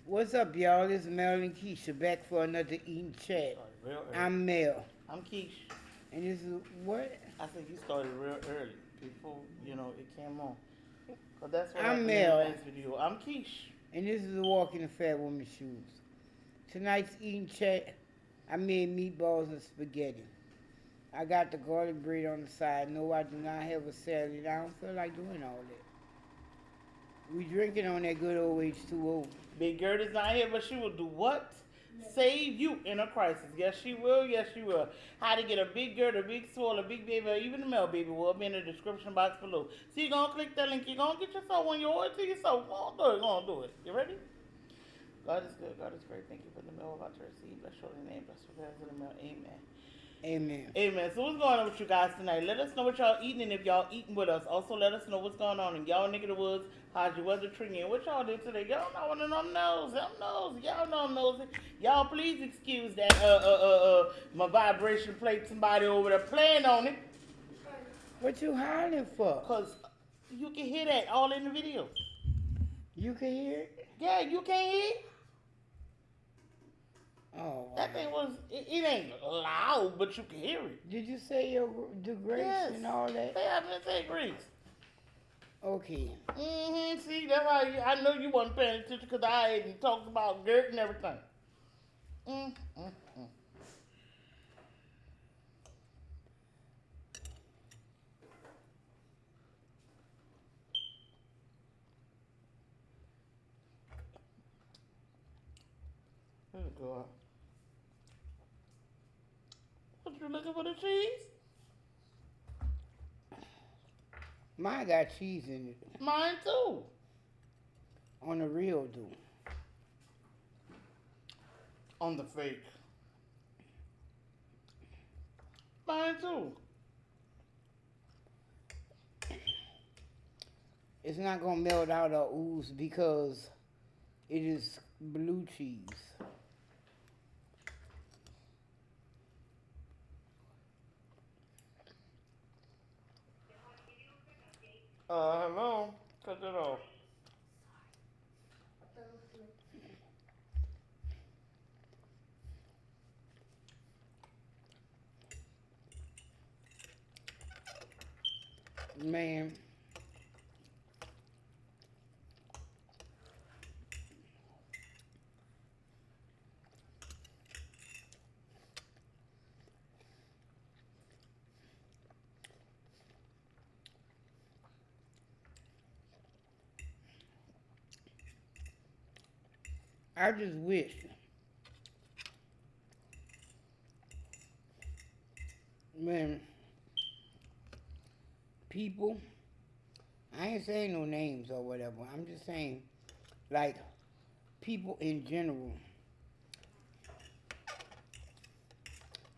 What's up, y'all? This is Mel and Keisha back for another Eating Chat. Started real early. I'm Mel, I'm Keish. and this is what? I said you started real early before it came on. Cause that's what I'm happened in the Mel, last video. I'm Keish. and this is a walk in the fat woman's shoes. Tonight's Eating Chat, I made meatballs and spaghetti. I got the garlic bread on the side. No, I do not have a salad. I don't feel like doing all that. We drinking on that good old H2O. Big Gurt is not here, but she will do what? Save you in a crisis. Yes, she will. Yes, she will. How to get a big Gurt, a big swole, a big baby, or even a male baby will be in the description box below. So you're going to click that link. You're going to get yourself when you order to yourself. Go on, do it. Go on, do it. You ready? God is good. God is great. Thank you for the meal about to receive. Bless your holy name. Bless the prayers of the meal. Amen. Amen. Amen. So what's going on with you guys tonight? Let us know what y'all eating and if y'all eating with us. Also let us know what's going on in y'all neck of the woods. How's your weather treating you? What y'all did today? Y'all know one of them knows. Them knows. Y'all know them knows. Y'all please excuse that my vibration plate somebody over there playing on it. What you hollering for? Cause you can hear that all in the video. You can hear it? Yeah, you can't hear it? Oh, wow. That thing was, it ain't loud, but you can hear it. Did you say the grace Yes. and all that? They haven't said grease. Okay. See, that's how I know you wasn't paying attention because I hadn't talked about Gurt and everything. Oh, God. What, you looking for the cheese? Mine got cheese in it. Mine too. On the real, dude. On the fake. Mine too. It's not gonna melt out or ooze because it is blue cheese. Hello. Cut it off. Man, I just wish, man, people, I ain't saying no names or whatever. I'm just saying, like, people in general,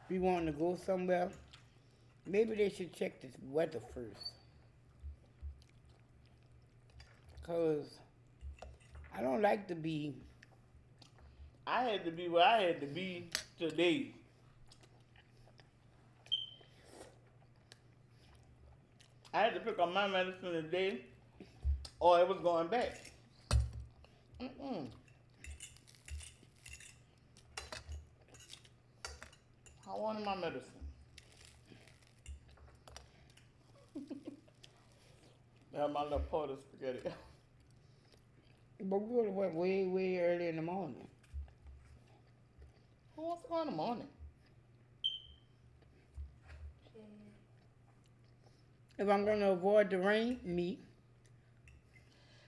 be wanting to go somewhere, maybe they should check the weather first. Because I don't like to be, I had to be where I had to be today. I had to pick up my medicine today or it was going back. I wanted my medicine. I had my little pot of spaghetti. but we would have went way, way early in the morning. Who wants to go in the morning? If I'm going to avoid the rain, me.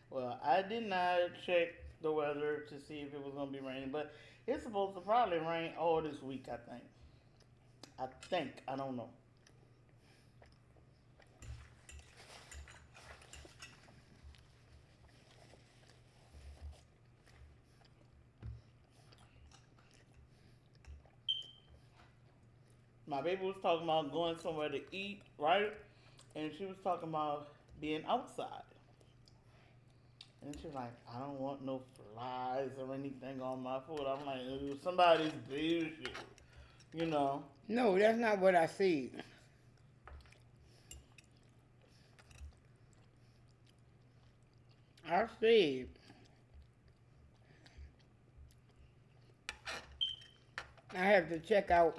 Well, I did not check the weather to see if it was going to be raining, but it's supposed to probably rain all this week, I think. I don't know. My baby was talking about going somewhere to eat, right? And she was talking about being outside. And she's like, I don't want no flies or anything on my food. I'm like, somebody's bullshit, you know. No, that's not what I said. I said I have to check out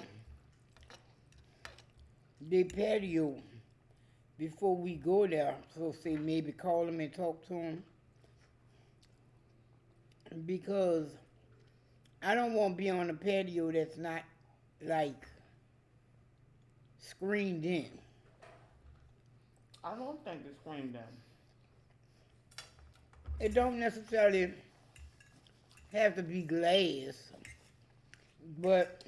the patio before we go there. So say maybe call them and talk to them. Because I don't want to be on a patio that's not like screened in. I don't think it's screened in. It don't necessarily have to be glass, but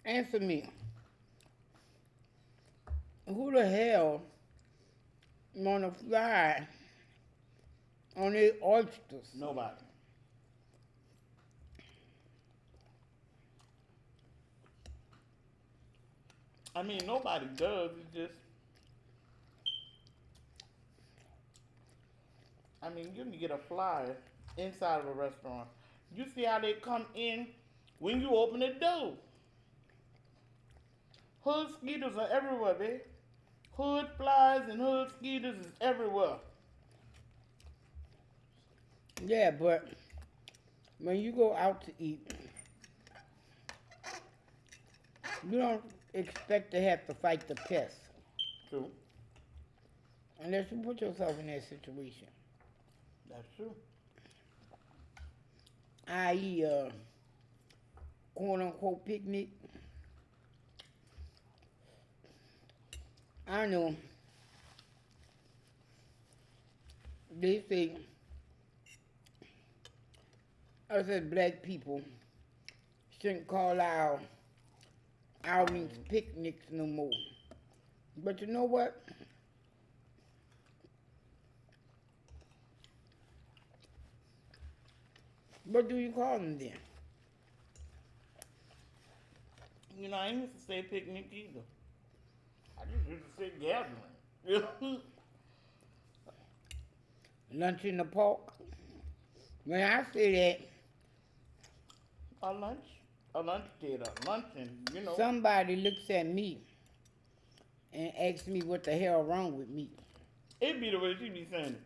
answer me. Who the hell wanna fly on the oysters? Nobody. I mean, nobody does. It's just, I mean, you can get a flyer inside of a restaurant. You see how they come in when you open the door. Hood skeeters are everywhere, babe. Hood flies and hood skeeters is everywhere. Yeah, but when you go out to eat, you don't expect to have to fight the pests True. unless you put yourself in that situation. That's true. I.e., quote unquote picnic. I know they say us as black people shouldn't call our outings picnics no more. But you know what? What do you call them then? You know, I ain't used to say picnic either. I just used to say gathering. Lunch in the park? When I say A lunch date, a luncheon, you know. that, somebody looks at me and asks me what the hell wrong with me. It be the way she be saying it.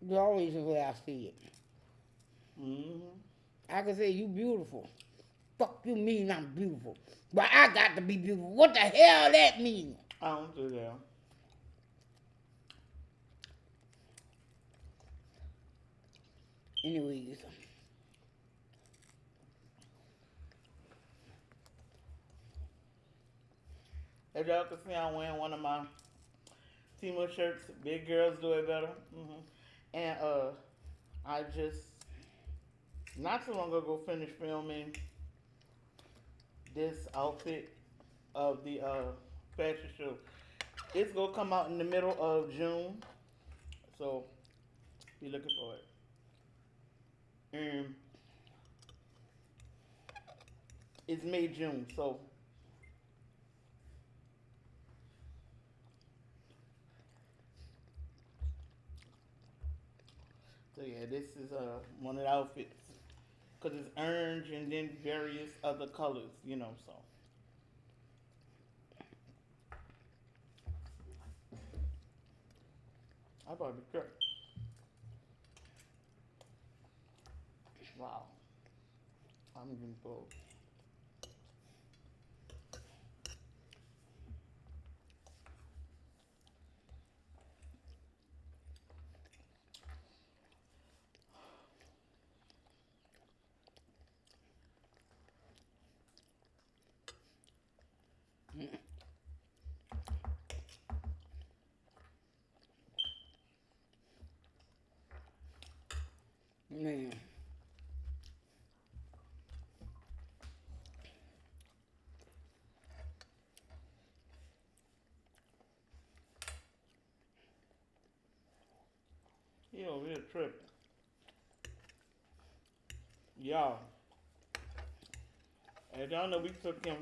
It's always the way I see it. Mm-hmm. I can say you beautiful. Fuck you mean I'm beautiful. But I got to be beautiful. What the hell that mean? I don't do that. Anyways. As y'all can see, I'm wearing one of my Timo shirts. Big girls do it better. And I just not too long ago finished filming this outfit of the fashion show. It's gonna come out in the middle of June, so be looking for it. It's May June, so yeah, this is one of the outfits because it's orange and then various other colors, you know. So I bought the shirt. Wow, I'm getting full. Man. He over here tripping. Y'all, as y'all know, we took him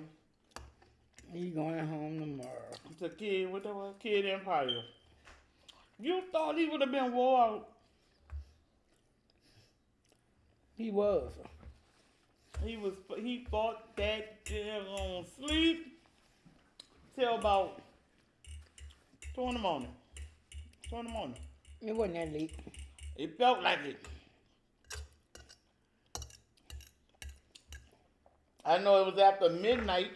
He going home tomorrow. to Kid, what that was? Kid Empire. You thought he would have been wore out. He was. He fought that damn on sleep till about 2 in the morning. 2 in the morning. It wasn't that late. It felt like it. I know it was after midnight.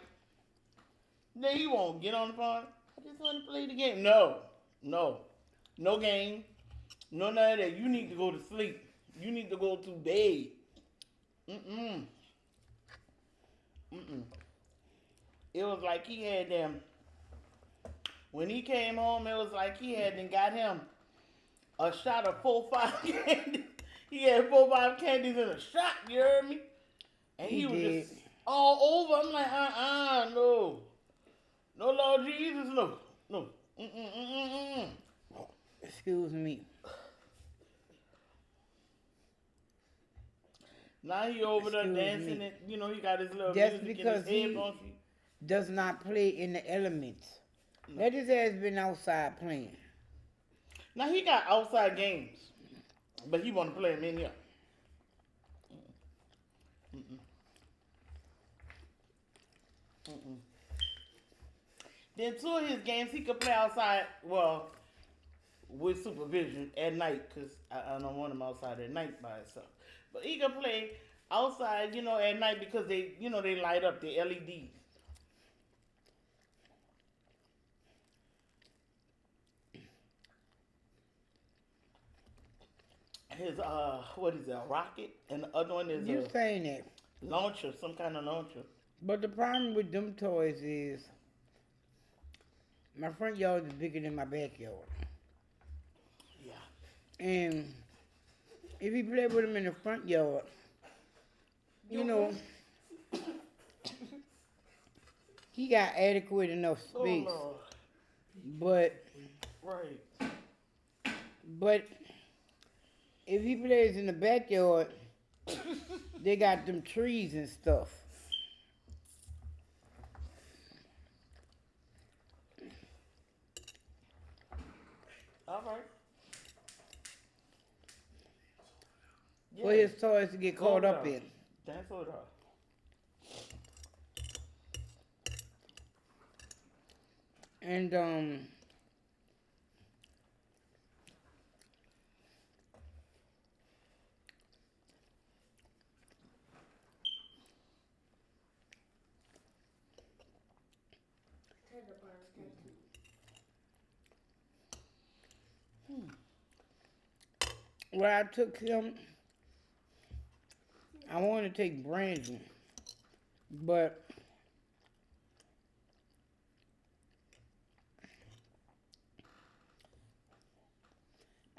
Then you won't get on the phone. I just want to play the game. No. No game. No none of that. You need to go to sleep. You need to go to bed. Mm-mm. Mm-mm. It was like he had them. When he came home, it was like he had got him a shot of 4-5 candies. He had 4-5 candies in a shot, you heard me? And he was did. just all over. I'm like, no. No, Lord Jesus, no. No. Mm-mm. Excuse me. Now he over there Excuse dancing me. and, he got his little Just music in because his he headphones. does not play in the elements. No. Let his ass been outside playing. Now he got outside games, but he want to play them in here. Mm-mm. Mm-mm. Then 2 of his games he could play outside, well, with supervision at night, because I don't want him outside at night by himself. But he could play outside, at night because they light up the LEDs. His what is that, rocket, and the other one is You a saying that. launcher, some kind of launcher. But the problem with them toys is my front yard is bigger than my backyard. Yeah. And if you play with them in the front yard, he got adequate enough space. Oh, But right. But if he plays in the backyard, they got them trees and stuff. All right. For his toys to get caught up in. That's what And where I took him, I wanted to take Brandon, but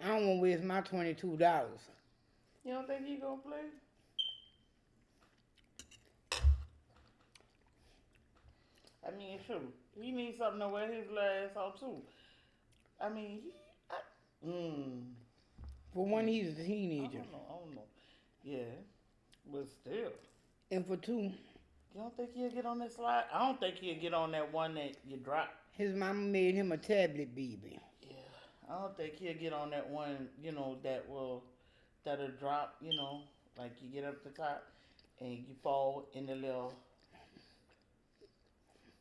I don't want to waste my $22. You don't think he gonna play? I mean, sure. He needs something to wear his last off too. I mean, For one, he's a I teenager. don't know. Yeah, but still. And for two, You don't think he'll get on that slide? I don't think he'll get on that one that you dropped. his mama made him a tablet baby. Yeah, I don't think he'll get on that one, that'll drop, like you get up the top and you fall in the little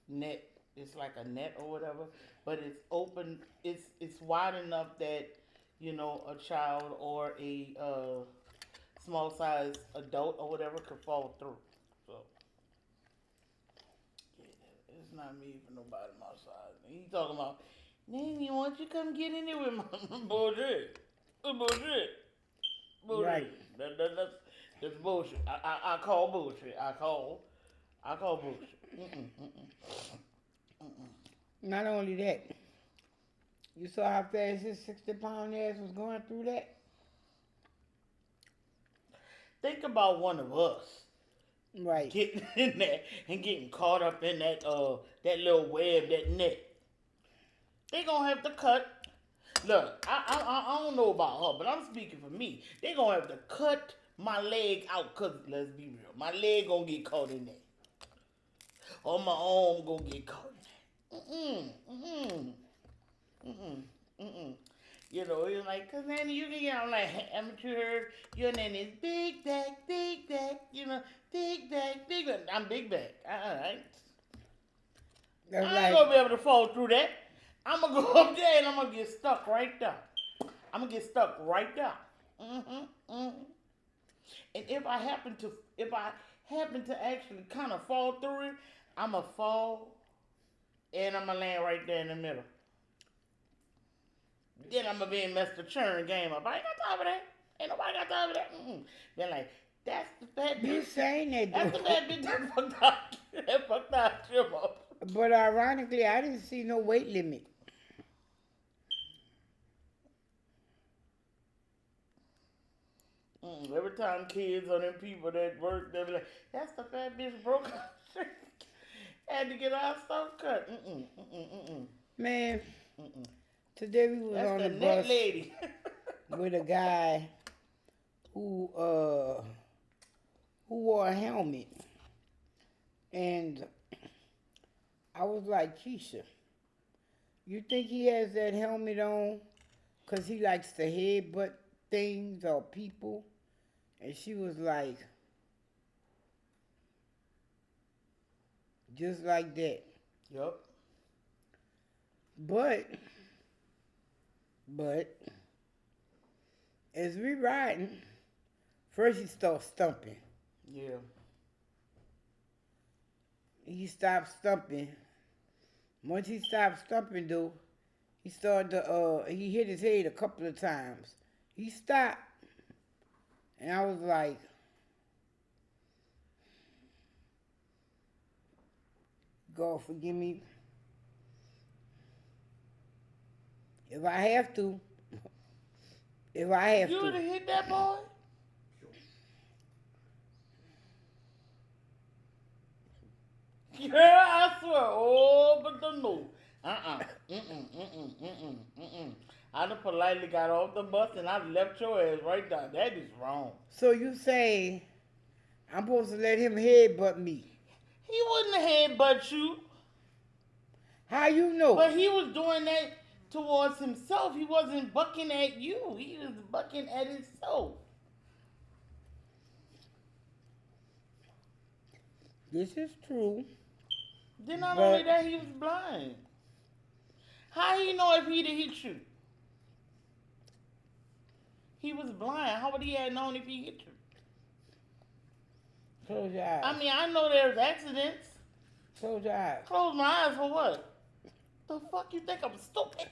net. It's like a net or whatever, but it's open. It's wide enough that a child or a small size adult or whatever could fall through. So yeah, it's not me for nobody my size. He talking about, Nanny, why don't you come get in there with my bullshit? Bullshit. Right. That's bullshit. I call bullshit. I call bullshit. Not only that, you saw how fast his 60-pound ass was going through that? Think about one of us Right. getting in there and getting caught up in that little web, that net. They gonna have to cut. Look, I don't know about her, but I'm speaking for me. They gonna have to cut my leg out, cause let's be real, my leg gonna get caught in there, or my arm gonna get caught in there. It's like, cause Nanny, you can get, I'm like, haven't you heard your name is big back, big back, big back, big back. I'm big back. I That's ain't like, gonna be able to fall through that. I'm gonna go up there and I'm gonna get stuck right there. I'm gonna get stuck right there. Mm-hmm. Mm-hmm. And if I happen to actually kind of fall through it, I'ma fall and I'ma land right there in the middle. Then I'ma be in Mr. Churn game up. I ain't got time for that. Ain't nobody got time for that. Mm-mm. Then like, that's the fat You bitch. saying that That's the though. fat bitch that fucked up. That fucked up Jim up. But ironically, I didn't see no weight limit. Every time kids or them people that work, they be like, that's the fat bitch broke up. Had to get our stuff cut. Man, Mm-mm. today we was That's on the the net bus lady. with a guy who wore a helmet, and I was like, Keisha, you think he has that helmet on because he likes to headbutt things or people? And she was like, just like that. Yup. But, as we riding, first he starts stumping. Yeah. He stopped stumping. Once he stopped stumping, though, he started to, he hit his head a couple of times. He stopped, and I was like, God forgive me. If I have to, if I have You would to. have hit that boy? Girl, I swear. Oh, but no. I done politely got off the bus and I left your ass right there. That is wrong. So you say I'm supposed to let him headbutt me? He wouldn't have headbutt you, How you know? but he was doing that towards himself. He wasn't bucking at you. He was bucking at himself. This is true. Then not But- only that, he was blind. How he know if he'd have hit you? He was blind. How would he have known if he hit you? Close your eyes. I mean, I know there's accidents. Close your eyes. Close my eyes for what? The fuck you think I'm stupid?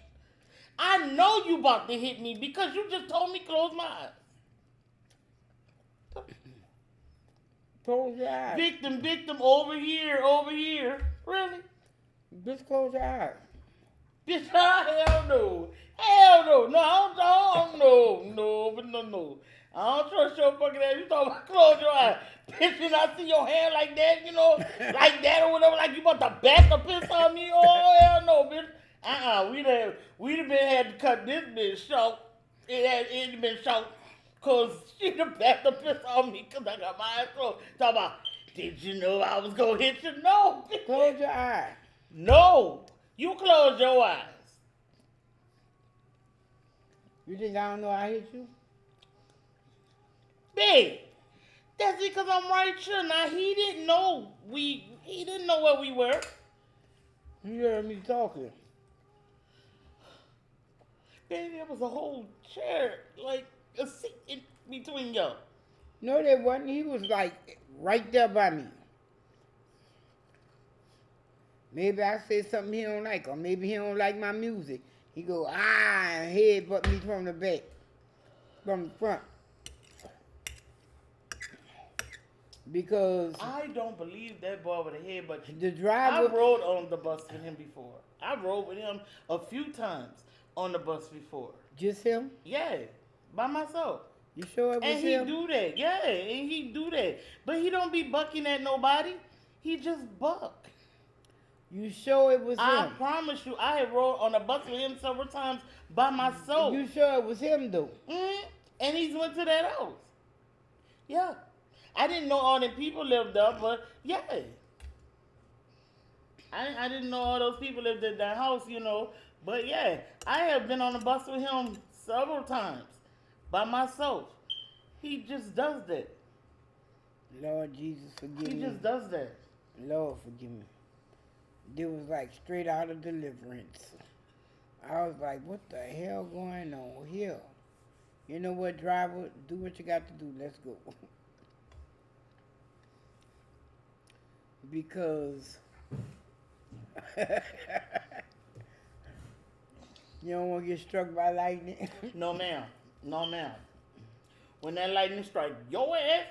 I know you about to hit me because you just told me close my eyes. Close your eyes. Victim, over here. Really? Just close your eyes. Bitch, hell no. Hell no. No, I don't no. I don't trust your fucking ass. You talking about close your eyes. Bitch, and I see your hand like that, like that or whatever, like you about to back a piss on me. Oh, hell no, bitch. We'd have been had to cut this bitch short. It been short. Cause she'd have backed a piss on me because I got my eyes closed. Talking about, did you know I was going to hit you? No, bitch. Close your eyes. No. You close your eyes. You think I don't know I hit you? Babe, that's because I'm right here. Now, he didn't know where we were. You heard me talking. Baby, there was a whole chair, like a seat in between y'all. No, there wasn't. He was like right there by me. Maybe I said something he don't like, or maybe he don't like my music. He go, and headbutt me from the back, from the front. Because I don't believe that boy with a head, but the I driver, rode on the bus with him before. I rode with him a few times on the bus before. just him. Yeah, by myself. You sure it was And he him? do that. Yeah, and he do that. But he don't be bucking at nobody. He just buck. You sure it was I him? promise you, I have rode on a bus with him several times by myself. You sure it was him though? And he's went to that house. Yeah. I didn't know all the people lived there, but yeah. I didn't know all those people lived in that house, But yeah, I have been on the bus with him several times by myself. He just does that. Lord Jesus, forgive me. He just does that. Lord, forgive me. It was like straight out of Deliverance. I was like, what the hell going on here? You know what, driver? Do what you got to do. Let's go. Because you don't want to get struck by lightning. No, ma'am. No, ma'am. When that lightning strike your ass,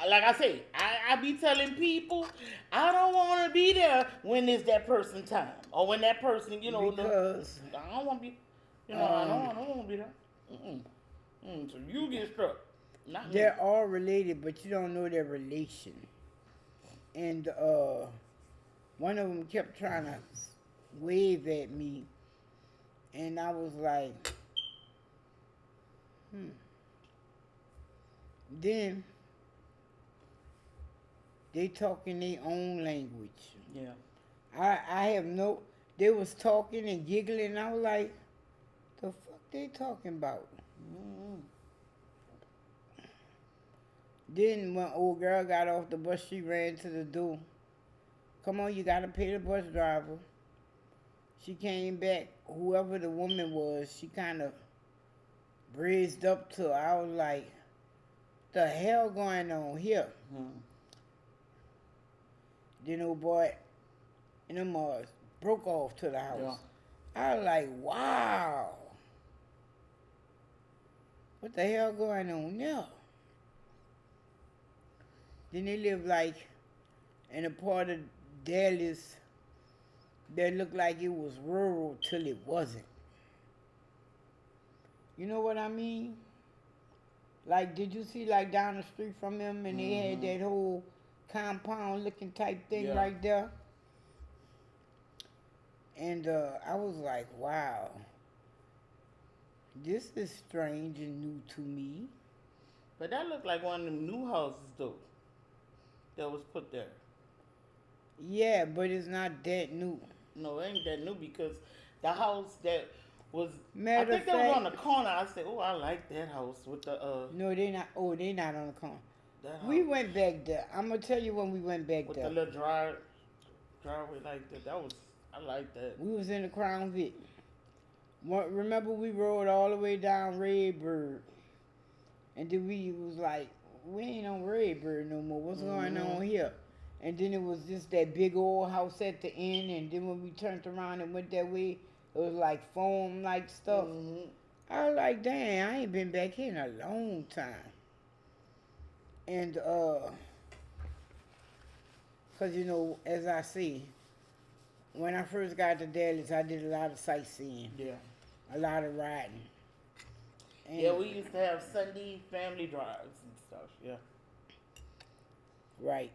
like I say, I be telling people I don't want to be there when it's that person time or when that person, Because I don't want to be, I don't want to be there. Mm-mm. So you get struck, not me. they're all related, but you don't know their relation. And one of them kept trying to wave at me, and I was like, hmm. Then they talk in their own language. Yeah. I have no. They was talking and giggling. And I was like, the fuck they talking about? Mm-hmm. Then when old girl got off the bus, she ran to the door. Come on, you gotta pay the bus driver. She came back. Whoever the woman was, she kind of breezed up to her. I was like, the hell going on here? Mm-hmm. Then old boy and them broke off to the house. Yeah. I was like, wow. What the hell going on now? Then they live like in a part of Dallas that looked like it was rural till it wasn't. You know what I mean? Like, did you see like down the street from them and they had that whole compound looking type thing right there? And I was like, wow, this is strange and new to me. But that looked like one of them new houses though that was put there. Yeah, but it's not that new. No, it ain't that new because the house that was, Matter I think that was on the corner. I said, oh, I like that house with the No, they not. Oh, they not on the corner. That We house went back there. I'm gonna tell you when we went back with there. the little driveway like that. That was, I like that. We was in the Crown Vic. Remember we rode all the way down Redbird, and then we was like, we ain't on Redbird no more. What's going on here? And then it was just that big old house at the end, and then when we turned around and went that way, it was like foam like stuff. I was like, dang, I ain't been back here in a long time. And cause you know, as I see, when I first got to Dallas, I did a lot of sightseeing. Yeah. A lot of riding. And yeah, we used to have Sunday family drives and stuff. Yeah. Right.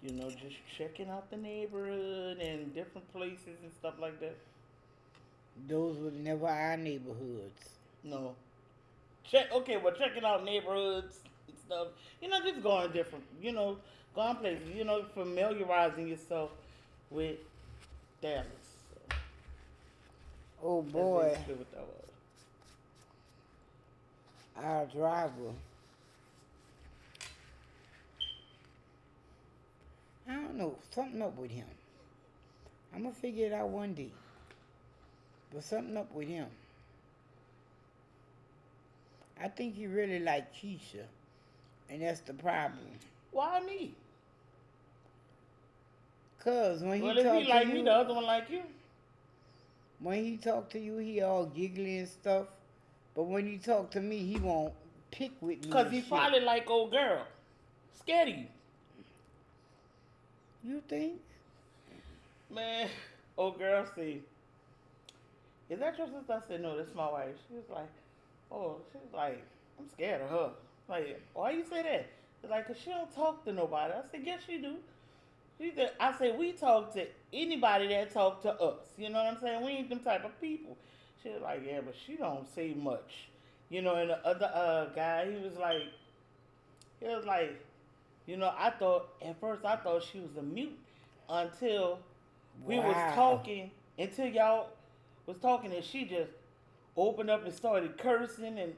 You know, just checking out the neighborhood and different places and stuff like that. Those were never our neighborhoods. No. Well, checking out neighborhoods and stuff. You know, just going different, going places, familiarizing yourself with Dallas. So Oh boy. That's basically what that was. Our driver. I don't know, something up with him. I'm gonna figure it out one day. But something up with him. I think he really like Keisha, and that's the problem. Why me? Cause when he Well, talk if he like to me, you, the other one like you. when he talk to you, he all giggly and stuff. But when you talk to me, he won't pick with me. Cause and he shit. probably like old girl, scared of you. You think? Man, old girl, see, is that your sister? I said, no, that's my wife. She was like, I'm scared of her. Like, why you say that? It's like, cause she don't talk to nobody. I said, yes, she do. I said, we talk to anybody that talk to us. You know what I'm saying? We ain't them type of people. She was like, yeah, but she don't say much. And the other guy, he was like, at first I thought she was a mute until we was talking, until y'all was talking and she just opened up and started cursing and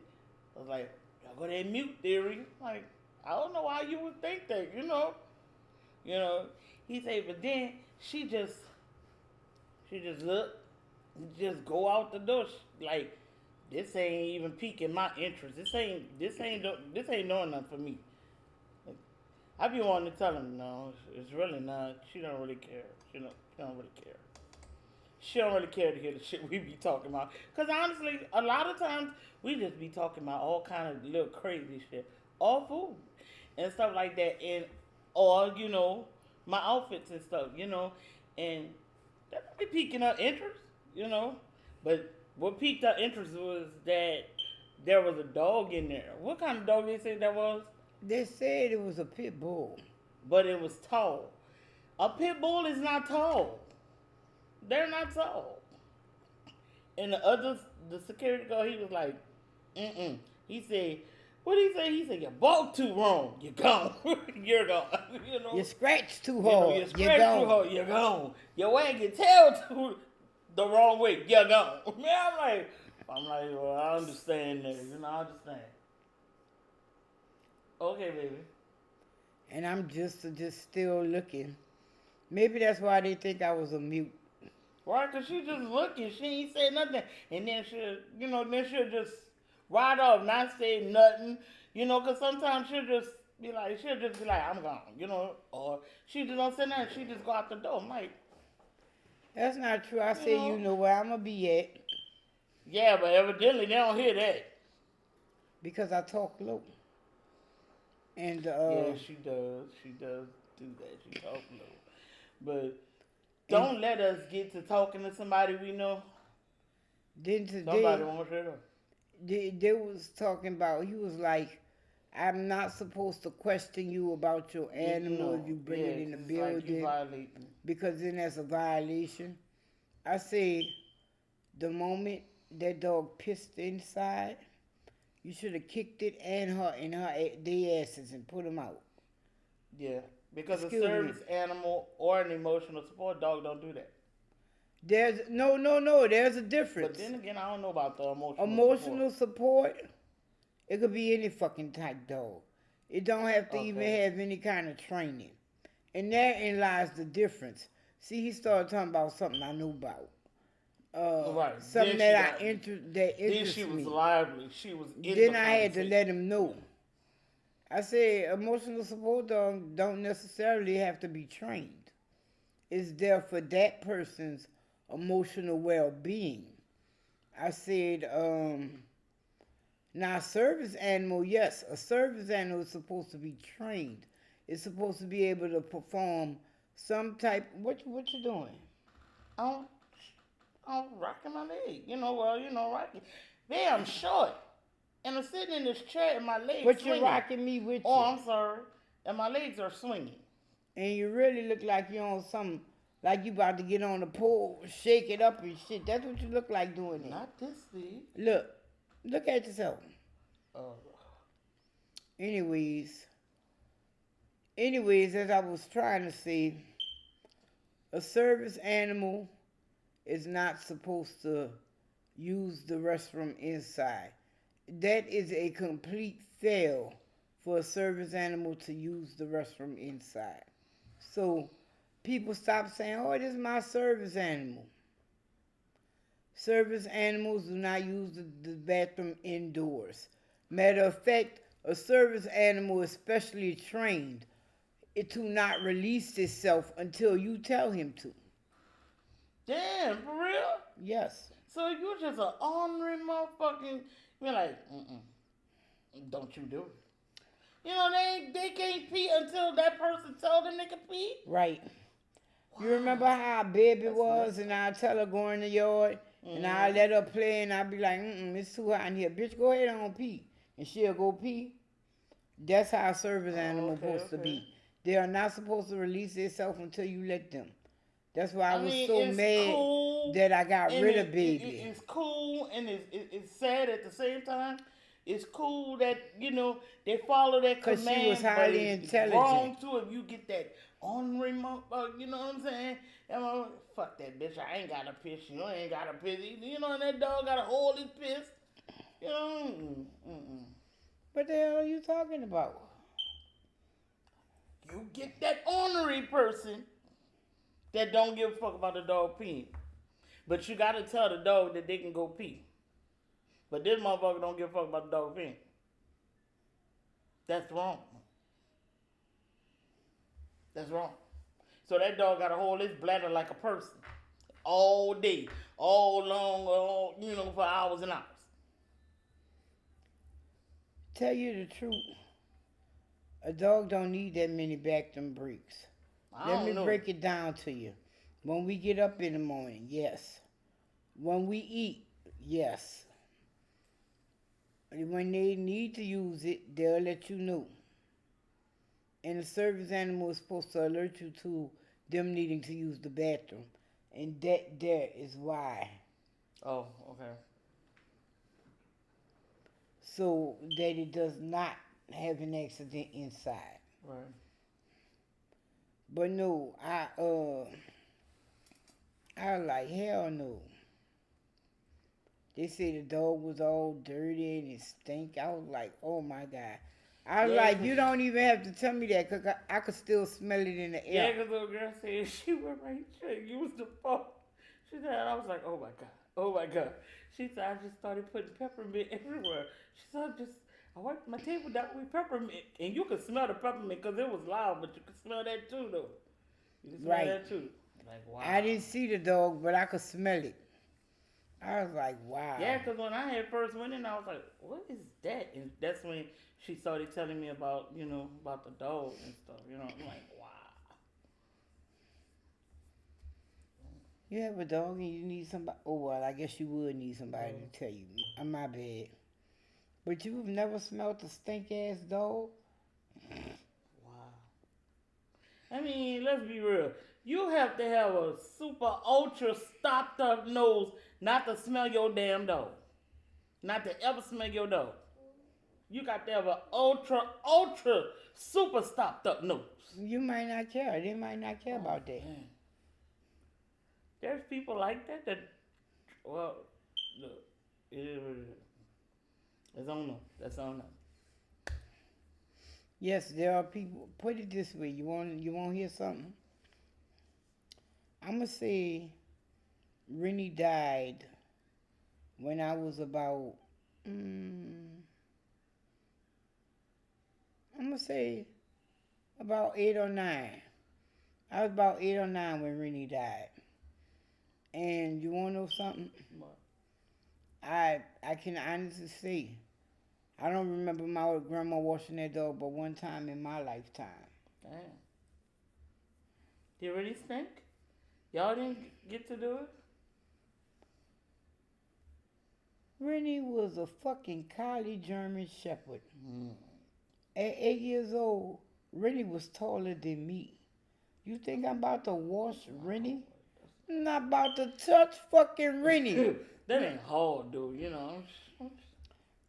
I was like, y'all got that mute theory. Like, I don't know why you would think that, He said, but then she just She just look, just go out the door. Like this ain't even piquing my interest. This ain't doing nothing for me. Like, I be wanting to tell him, no, it's really not. She don't really care. She don't really care. She don't really care to hear the shit we be talking about. Cause honestly, a lot of times we just be talking about all kind of little crazy shit, all food and stuff like that, and or my outfits and stuff, and that be piquing her interest, you know. But what piqued her interest was that there was a dog in there. What kind of dog they say that was? They said it was a pit bull. But it was tall. A pit bull is not tall. They're not tall. And the security guard, he was like, mm-mm. He said, what did he say? He said, you walk too wrong. You're gone. You're gone. You scratch too hard. You scratch too hard. You're gone. You wag your tail too the wrong way. You're gone. Man, I'm like, well, I understand that. I understand. Okay, baby. And I'm just still looking. Maybe that's why they think I was a mute. Right, because she just looking. She ain't say nothing. And then she'll just ride off, not say nothing. Because sometimes she'll just be like, I'm gone, or she just don't say nothing. She just go out the door. I'm like, that's not true. I say, you know where I'm going to be at. Yeah, but evidently they don't hear that. Because I talk low. And yeah, she does. She does do that. She talk low. But don't let us get to talking to somebody we know. Then today, somebody won't shut up. They was talking about, he was like, I'm not supposed to question you about your animal if you bring it in the building. Like because then that's a violation. I say, the moment that dog pissed inside, you should have kicked it and their asses and put them out. Yeah, because a service animal or an emotional support dog don't do that. There's no. There's a difference. But then again, I don't know about the emotional support. It could be any fucking type dog. It don't have to even have any kind of training. And therein lies the difference. See, he started talking about something I knew about. Right. Something that interested me. Then she was lively. She was in Then I had to let him know. I said emotional support dog don't necessarily have to be trained. It's there for that person's emotional well-being. I said, now service animal, yes, a service animal is supposed to be trained. It's supposed to be able to perform some type. What you doing? I'm rocking my leg. Rocking. Man, I'm short. And I'm sitting in this chair and my legs But swinging. you're rocking me with you. Oh, I'm sorry. And my legs are swinging. And you really look like you're on something, like you about to get on the pole, shake it up and shit. That's what you look like doing it. Not this, Steve. Look at yourself. Anyways, as I was trying to say, a service animal is not supposed to use the restroom inside. That is a complete fail for a service animal to use the restroom inside. So people stop saying, oh, this is my service animal. Service animals do not use the bathroom indoors. Matter of fact, a service animal is specially trained to not release itself until you tell him to. Damn, for real? Yes. So you're just an ornery motherfucking. You're like, don't you do it. They can't pee until that person tells them they can pee. Right. Wow. You remember how baby was, and I tell her go in the yard, and I let her play, and I be like, it's too hot in here, bitch. Go ahead and pee, and she'll go pee. That's how a service animal supposed to be. They are not supposed to release themselves until you let them. That's why I was so mad that I got rid of baby. It's cool and it's sad at the same time. It's cool that, they follow that command. Because she was highly intelligent. It's wrong too if you get that ornery motherfucker, you know what I'm saying? And I'm like, fuck that bitch, I ain't got to piss. You ain't got to piss. And that dog got to hold his piss. What the hell are you talking about? You get that ornery person that don't give a fuck about the dog peeing. But you gotta tell the dog that they can go pee. But this motherfucker don't give a fuck about the dog peeing. That's wrong. That's wrong. So that dog gotta hold his bladder like a person all day, all long, for hours and hours. Tell you the truth, a dog don't need that many bathroom breaks. Let me break it down to you. When we get up in the morning, yes. When we eat, yes. When they need to use it, they'll let you know. And the service animal is supposed to alert you to them needing to use the bathroom. And that there is why. Oh, okay. So that it does not have an accident inside. Right. But no, I was like, hell no. They said the dog was all dirty and it stank. I was like, oh my God. I was like, you don't even have to tell me that because I could still smell it in the air. Yeah, because little girl said she went right here and used the phone. She said, I was like, oh my God. Oh my God. She said, I just started putting peppermint everywhere. She said, I wiped my table down with peppermint. And you could smell the peppermint because it was loud, but you could smell that too, though. You could smell that too. Like, wow. I didn't see the dog, but I could smell it. I was like, wow. Yeah, because when I had first went in, I was like, what is that? And that's when she started telling me about, about the dog and stuff. I'm like, wow. You have a dog and you need somebody. Oh, well, I guess you would need somebody to tell you. My bad. But you've never smelled a stink-ass dog? Wow. I mean, let's be real. You have to have a super ultra stopped up nose not to smell your damn dog. Not to ever smell your dog. You got to have an ultra super stopped up nose. You might not care. They might not care about that. Man. There's people like that well, look, it is what it is. That's on them. That's on them. Yes, there are people. Put it this way. You want to hear something? I'm going to say Rennie died when I was about, I'm going to say about 8 or 9. I was about 8 or 9 when Rennie died. And you want to know something? What? I can honestly say, I don't remember my grandma washing that dog but one time in my lifetime. Damn. Did it really stink? Y'all didn't get to do it? Rennie was a fucking collie German Shepherd. At 8 years old, Rennie was taller than me. You think I'm about to wash Rennie? I'm not about to touch fucking Rennie. That ain't hard, dude,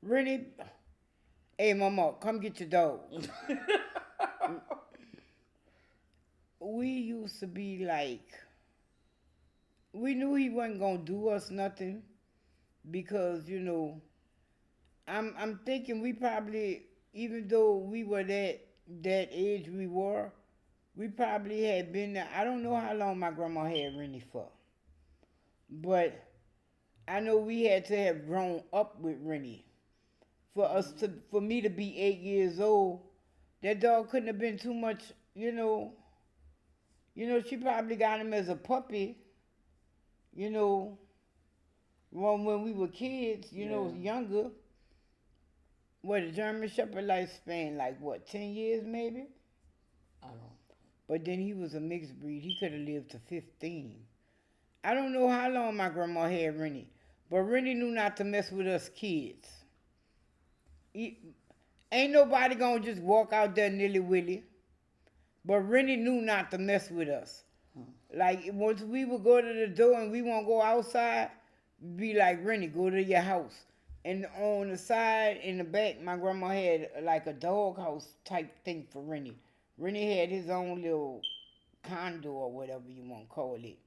Rennie, hey, mama, come get your dog. We used to be like, we knew he wasn't gonna do us nothing because, I'm thinking we probably, even though we were that age we probably had been there. I don't know how long my grandma had Rennie for, but I know we had to have grown up with Rennie. For me to be 8 years old, that dog couldn't have been too much, she probably got him as a puppy, when we were kids, younger. What, a German Shepherd lifespan, 10 years maybe? I don't know. But then he was a mixed breed. He could have lived to 15. I don't know how long my grandma had Rennie, but Rennie knew not to mess with us kids. Ain't nobody gonna just walk out there nilly-willy. But Rennie knew not to mess with us. Once we would go to the door and we won't go outside, be like, Rennie, go to your house. And on the side, in the back, my grandma had a doghouse type thing for Rennie. Rennie had his own little condo or whatever you want to call it.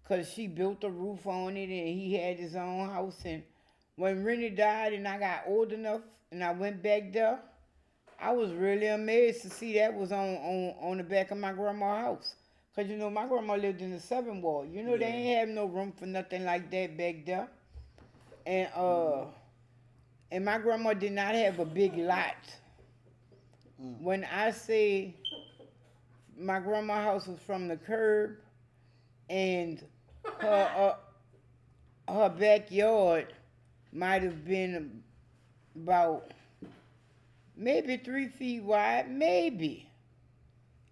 Because she built a roof on it and he had his own house. And when Rennie died and I got old enough and I went back there, I was really amazed to see that was on the back of my grandma's house. Cause you know my grandma lived in the 7th ward. You know they Yeah. ain't have no room for nothing like that back there. And Mm-hmm. and my grandma did not have a big lot. Mm. When I say my grandma's house was from the curb and her her backyard might have been about maybe 3 feet wide, maybe.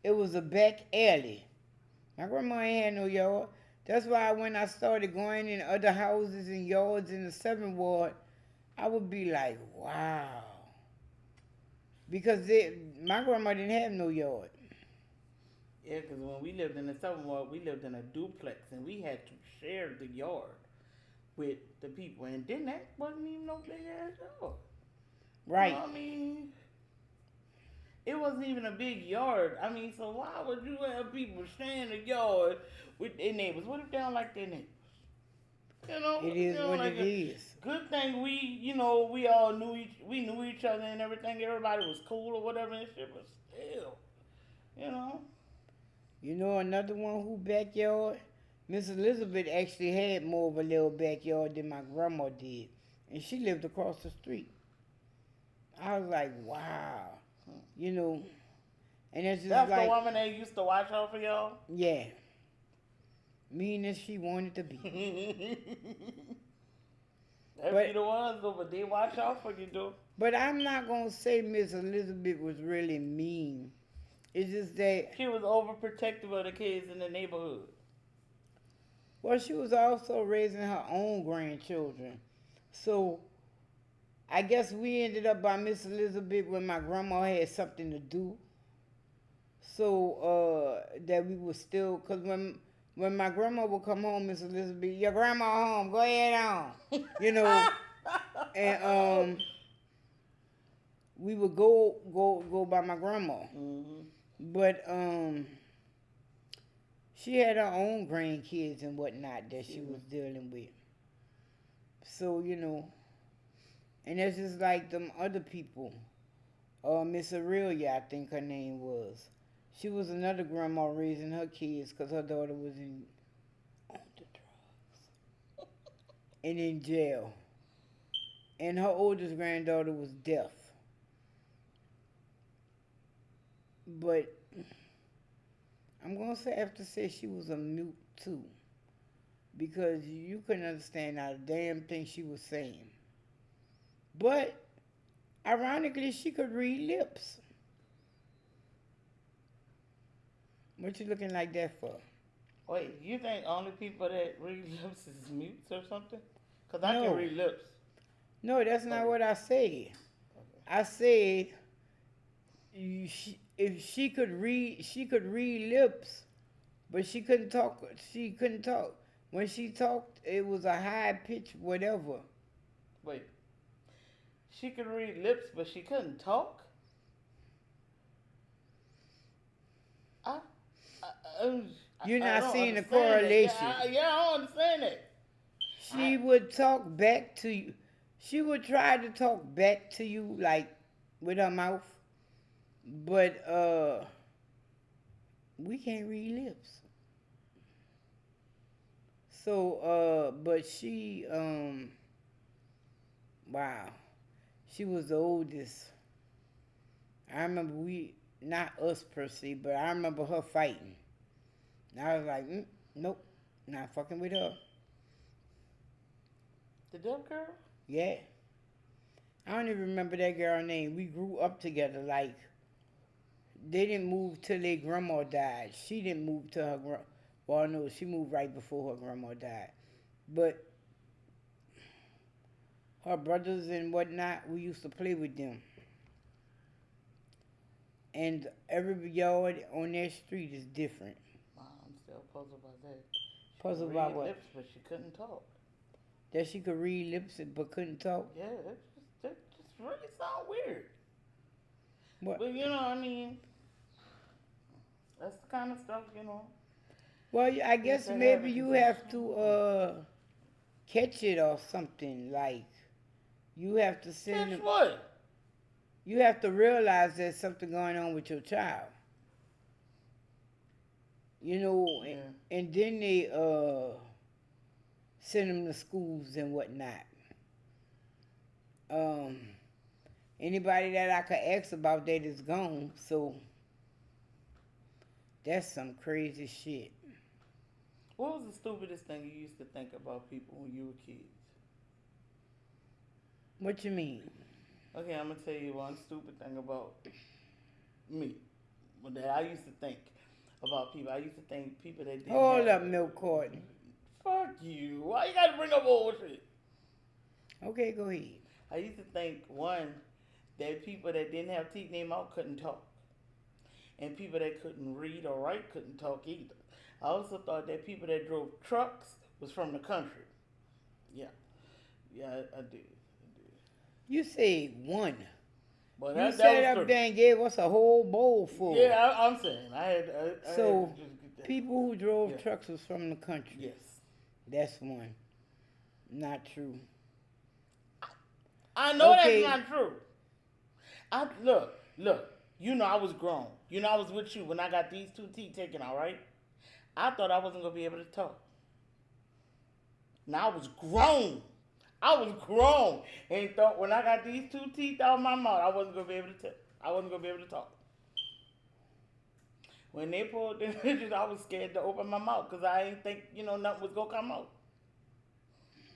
It was a back alley. My grandma ain't had no yard. That's why when I started going in other houses and yards in the 7th ward, I would be like, wow. Because my grandma didn't have no yard. Yeah, because when we lived in the Southern Ward, we lived in a duplex and we had to share the yard with the people. And then that wasn't even no big ass yard. You know Right. what I mean? It wasn't even a big yard. I mean, so why would you have people sharing the yard with their neighbors? What if they don't like their neighbors? You know, It what if they is don't what like it it? is. Good thing we all knew each other and everything. Everybody was cool or whatever and shit, but still, you know. You know another one who backyard? Miss Elizabeth actually had more of a little backyard than my grandma did. And she lived across the street. I was like, wow. You know, and it's just That's the like, woman that used to watch out for y'all. yeah, mean as she wanted to be. That be But the ones though, but they watch out for you though. but I'm not gonna say Miss Elizabeth was really mean. It's just that, She was overprotective of the kids in the neighborhood. well, she was also raising her own grandchildren. So I guess we ended up by Miss Elizabeth when my grandma had something to do. So that we would still, cause when my grandma would come home, Miss Elizabeth, your grandma home, go ahead on, you know, and we would go by my grandma, Mm-hmm. but she had her own grandkids and whatnot that she was dealing with. So you know, and that's just like them other people. Miss Aurelia, I think her name was. She was another grandma raising her kids because her daughter was on the drugs and in jail. And her oldest granddaughter was deaf. But I'm going to have to say she was a mute too. Because you couldn't understand not a damn thing she was saying. But ironically, she could read lips. What you looking like that for? Wait, you think only people that read lips is mutes or something? Cause I can No. read lips. No, that's not Okay. what I said. Okay. I said if she could read lips, but she couldn't talk. She couldn't talk. When she talked, it was a high pitch, whatever. Wait, she could read lips, but she couldn't talk. I, I, You're I not don't seeing the understand that. correlation. Yeah, I don't understand that. She would talk back to you. She would try to talk back to you like with her mouth, but we can't read lips. So but she wow, she was the oldest. I remember not us per se, but I remember her fighting. And I was like, nope, not fucking with her. The deaf girl? Yeah. I don't even remember that girl's name. We grew up together. Like, they didn't move till their grandma died. She didn't move till her grandma. Well, no, she moved right before her grandma died. But her brothers and whatnot, we used to play with them. And every yard on that street is different. Wow, I'm still puzzled by that. She Puzzled could about read what? lips, but she couldn't talk. That she could read lips but couldn't talk. Yeah, that just really sound weird. What? But you know, I mean, that's the kind of stuff, you know. Well, I guess that maybe happens. you have to catch it or something. Like, you have to send Catch them. what? You have to realize there's something going on with your child. you know, Yeah. and then they send them to schools and whatnot. Um, Anybody that I could ask about that is gone, so that's some crazy shit. What was the stupidest thing you used to think about people when you were kids? What you mean? Okay, I'm gonna tell you one stupid thing about me. That I used to think about people. I used to think people that didn't Hold have. up, Milk Carton. Fuck you. Why you gotta bring up old shit? Okay, go ahead. I used to think one that people that didn't have teeth in their mouth couldn't talk, and people that couldn't read or write couldn't talk either. I also thought that people that drove trucks was from the country. Yeah, yeah, I did. I did. You say one. But You that set was up three. there and gave us a whole bowl full. Yeah, I'm saying I had So, to just get that. people who drove Yeah. trucks was from the country. Yes, That's one. Not true. I know Okay. that's not true. I look. You know I was grown. You know I was with you when I got these two teeth taken out, right? I thought I wasn't gonna be able to talk. Now I was grown. I was grown and thought when I got these two teeth out of my mouth, I wasn't gonna be able to talk. I wasn't gonna be able to talk. When they pulled the pictures, I was scared to open my mouth because I didn't think nothing was gonna come out.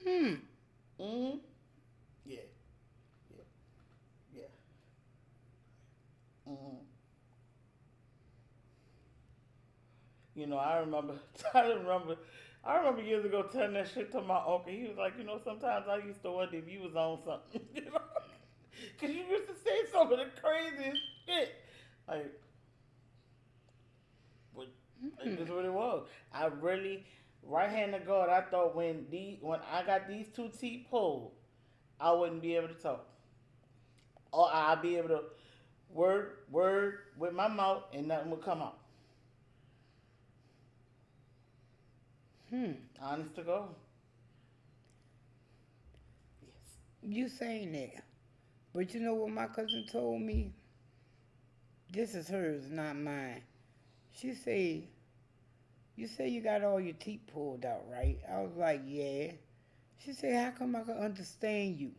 Hmm. Mm-hmm. Yeah. Yeah. Yeah. Mm-hmm. I remember. I remember years ago telling that shit to my uncle. He was like, sometimes I used to wonder if you was on something, because you used to say some of the craziest shit. Like, but like, this is what it was. I really, right hand to God, I thought when I got these two teeth pulled, I wouldn't be able to talk, or I'd be able to word with my mouth and nothing would come out. Hmm. Honest to God. Yes. You saying that. But you know what my cousin told me? This is hers, not mine. She said, you say you got all your teeth pulled out, right? I was like, yeah. She said, how come I can understand you?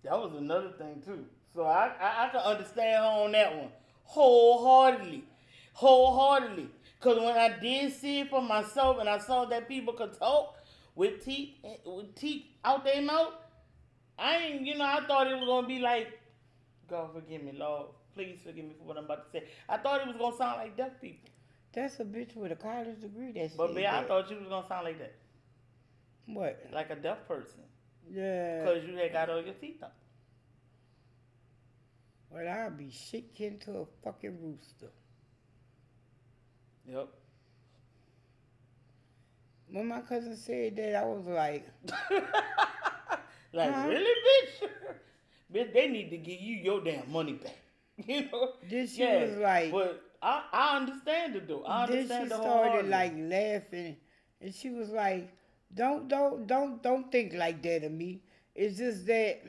That was another thing too. So I can understand her on that one wholeheartedly, wholeheartedly. Cause when I did see it for myself and I saw that people could talk with teeth out their mouth, I ain't I thought it was gonna be like, God forgive me, Lord, please forgive me for what I'm about to say. I thought it was gonna sound like deaf people, That's a bitch with a college degree that but said man, I that. thought you was gonna sound like that, What? like a deaf person, Yeah. cause you had got all your teeth out. Well, I'll be shaking to a fucking rooster. Yep. When my cousin said that, I was like, Like, huh? really, bitch? Bitch, they need to give you your damn money back. Then she Yeah, was like, but I understand it though. I then she understand the started wholeheartedly. like laughing, and she was like, don't think like that of me. It's just that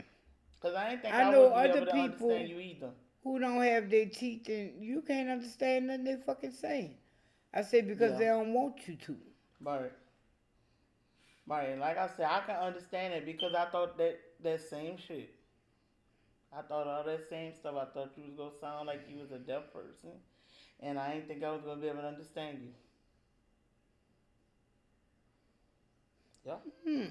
Cause I ain't think I I know would be other able to understand people you either. who don't have their teeth, and you can't understand nothing they fucking saying. I said because Yeah, they don't want you to. right, right. And like I said, I can understand it because I thought that same shit. I thought all that same stuff. I thought you was gonna sound like you was a deaf person, and I didn't think I was gonna be able to understand you. Yeah, Hmm.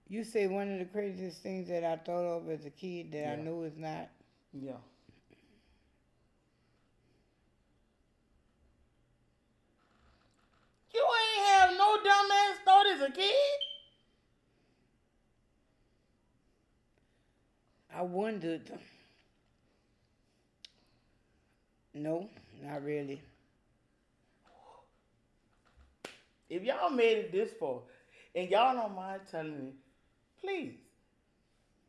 You say one of the craziest things that I thought of as a kid that I yeah, know is not. yeah. You ain't have no dumbass thought as a kid. I wondered. No, not really. If y'all made it this far, and y'all don't mind telling me, please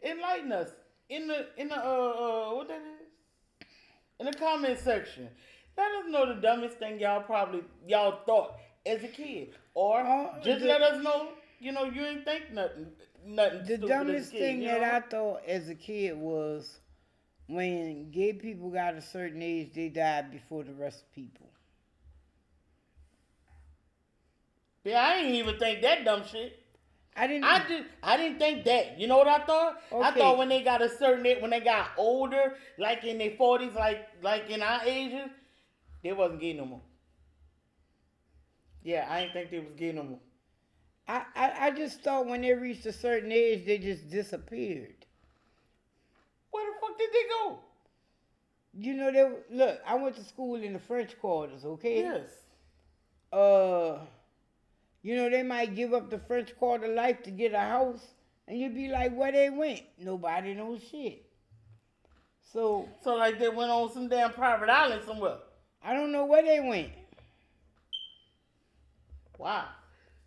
enlighten us in the what that is in the comment section. Let us know the dumbest thing y'all thought as a kid, or just The let us know you ain't think nothing the stupid as a dumbest kid. thing that I thought as a kid was when gay people got a certain age, they died before the rest of people. Yeah, I ain't even think that dumb shit. I didn't. I didn't think that. You know what I thought? I Okay. thought when they got a certain when they got older, like in their 40s, like in our ages, they wasn't gay no more. Yeah, I didn't think they was gay no more. I just thought when they reached a certain age, they just disappeared. Where the fuck did they go? You know, look. I went to school in the French Quarters. Okay. Yes. Uh, you know, they might give up the French Quarter life to get a house, and you'd be like, where they went? Nobody knows shit. So like they went on some damn private island somewhere. I don't know where they went. Wow.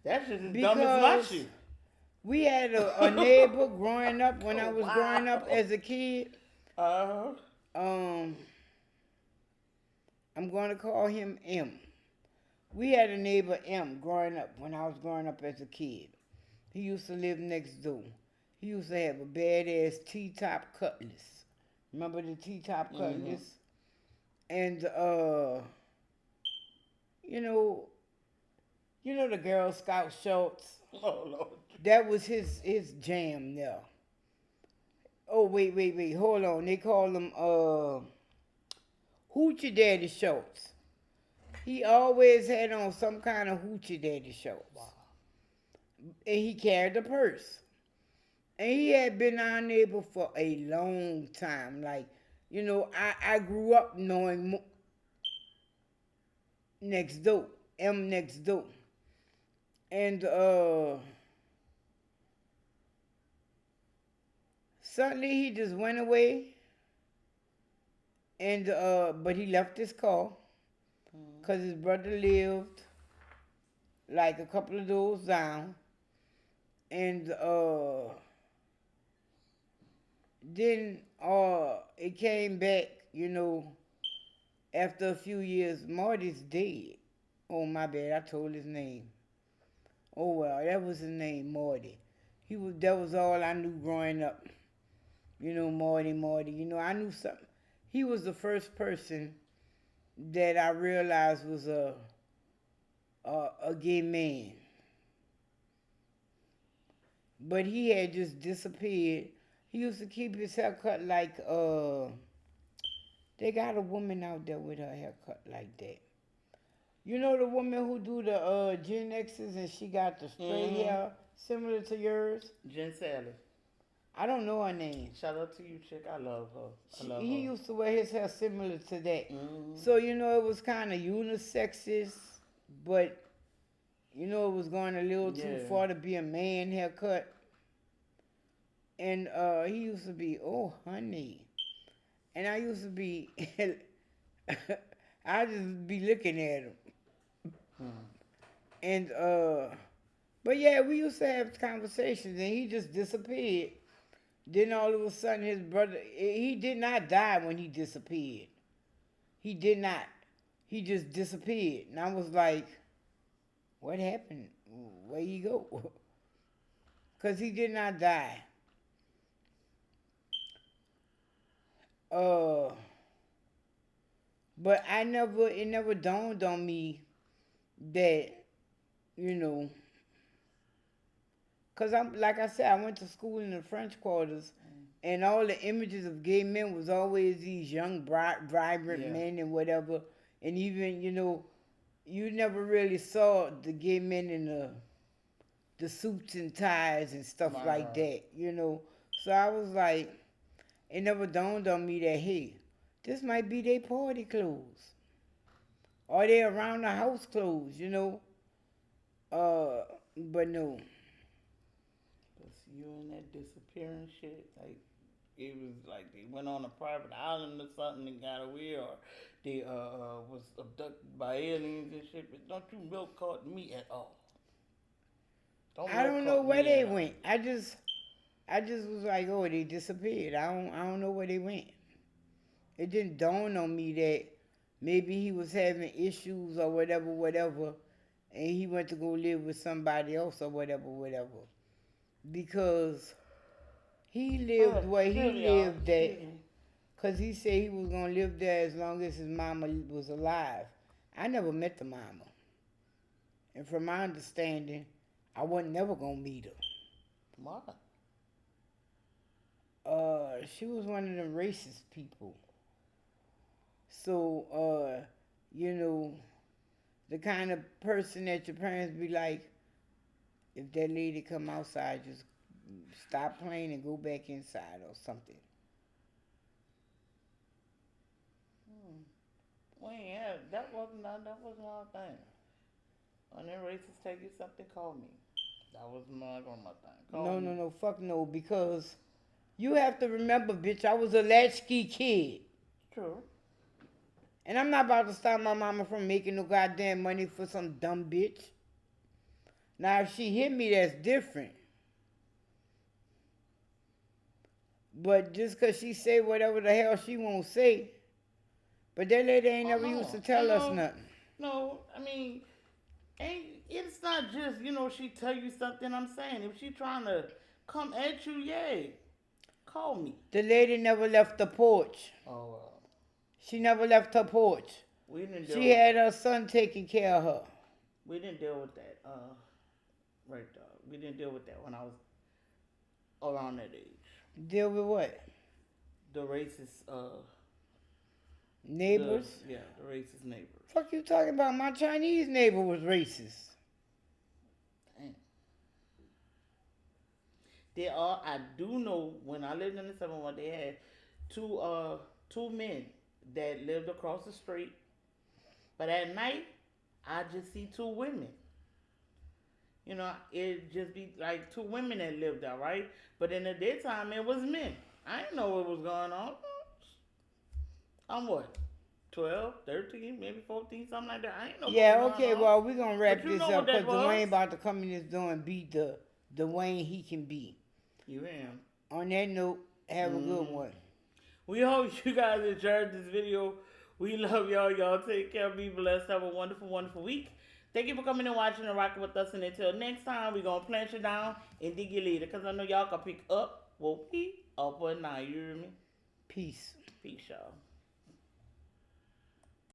That's just as dumb as my shit. We had a neighbor growing up when I was growing up as a kid. Uh-huh. I'm going to call him M. We had a neighbor M growing up when I was growing up as a kid. He used to live next door. He used to have a badass T-top cutlass. Remember the T-top cutlass? And you know the Girl Scout shorts. Oh Lord. That was his jam there. Oh wait, hold on. They call them Hoochie Daddy shorts. He always had on some kind of Hoochie Daddy shorts. Wow. And he carried a purse. And he had been our neighbor for a long time. Like, you know, I grew up knowing next door, M next door. And suddenly he just went away. And but he left his car because his brother lived like a couple of doors down. And then it came back, you know, after a few years. Marty's dead. Oh, my bad, I told his name. Oh well, that was his name, Marty. That was all I knew growing up. You know, Marty. You know, I knew something. He was the first person that I realized was a gay man. But he had just disappeared. He used to keep his hair cut like they got a woman out there with her haircut like that. You know the woman who do the Gen X's and she got the straight hair similar to yours? Jen Sally. I don't know her name. Shout out to you, chick. I love her. He used to wear his hair similar to that. Mm-hmm. So, you know, it was kind of unisexist, but, you know, it was going a little too far to be a man haircut. And he used to be, oh, honey. And I used to be, I just be looking at him. And, but yeah, we used to have conversations and he just disappeared. Then all of a sudden his brother, he did not die when he disappeared. He did not. He just disappeared. And I was like, what happened? Where you go? Because he did not die. But it never dawned on me that, you know, because like I said, I went to school in the French Quarters, and all the images of gay men was always these young, vibrant men and whatever. And even, you know, you never really saw the gay men in the suits and ties and stuff like that, you know. So I was like, it never dawned on me that, hey, this might be their party clothes. Or they around the house clothes, you know. But no. You and that disappearing shit, like it was like they went on a private island or something and got away, or they was abducted by aliens and shit. But don't you milk cart me at all. I don't know where they went. I just was like, oh, they disappeared. I don't know where they went. It didn't dawn on me that maybe he was having issues or whatever, and he went to go live with somebody else or whatever. Because he lived where he lived at, because he said he was going to live there as long as his mama was alive. I never met the mama. And from my understanding, I wasn't never gonna meet her. Why? She was one of them racist people. So, you know, the kind of person that your parents be like, if that lady come outside, just stop playing and go back inside or something. Well, yeah, that wasn't my thing. When them racists tell you something, call me. That was my grandma thing. Call me. No, fuck no, because you have to remember, bitch, I was a latchkey kid. True. And I'm not about to stop my mama from making no goddamn money for some dumb bitch. Now, if she hit me, that's different. But just because she say whatever the hell she won't say. But that lady ain't never used to tell us nothing. No, I mean, it's not just, she tell you something. I'm saying, if she trying to come at you, yay, call me. The lady never left the porch. Oh, well. She never left her porch. She had her son taking care of her. We didn't deal with that. Right. We didn't deal with that when I was around that age. Deal with what? The racist. Neighbors? The racist neighbors. Fuck you talking about? My Chinese neighbor was racist. Damn. I do know when I lived in the 7-1, they had two men that lived across the street. But at night, I just see two women. It just be like two women that lived there, right? But in the daytime, it was men. I didn't know what was going on. I'm what? 12, 13, maybe 14, something like that. I ain't know. Yeah, okay, well, we're going to wrap But you this know up what that because Dwayne was? about to come in this door and beat the Wayne he can beat. You am. On that note, have a good one. We hope you guys enjoyed this video. We love y'all. Y'all take care. Be blessed. Have a wonderful, wonderful week. Thank you for coming and watching and rocking with us. And until next time, we're going to plant you down and dig you later. Because I know y'all can pick up what we up or now. You hear me? Peace. Peace, y'all.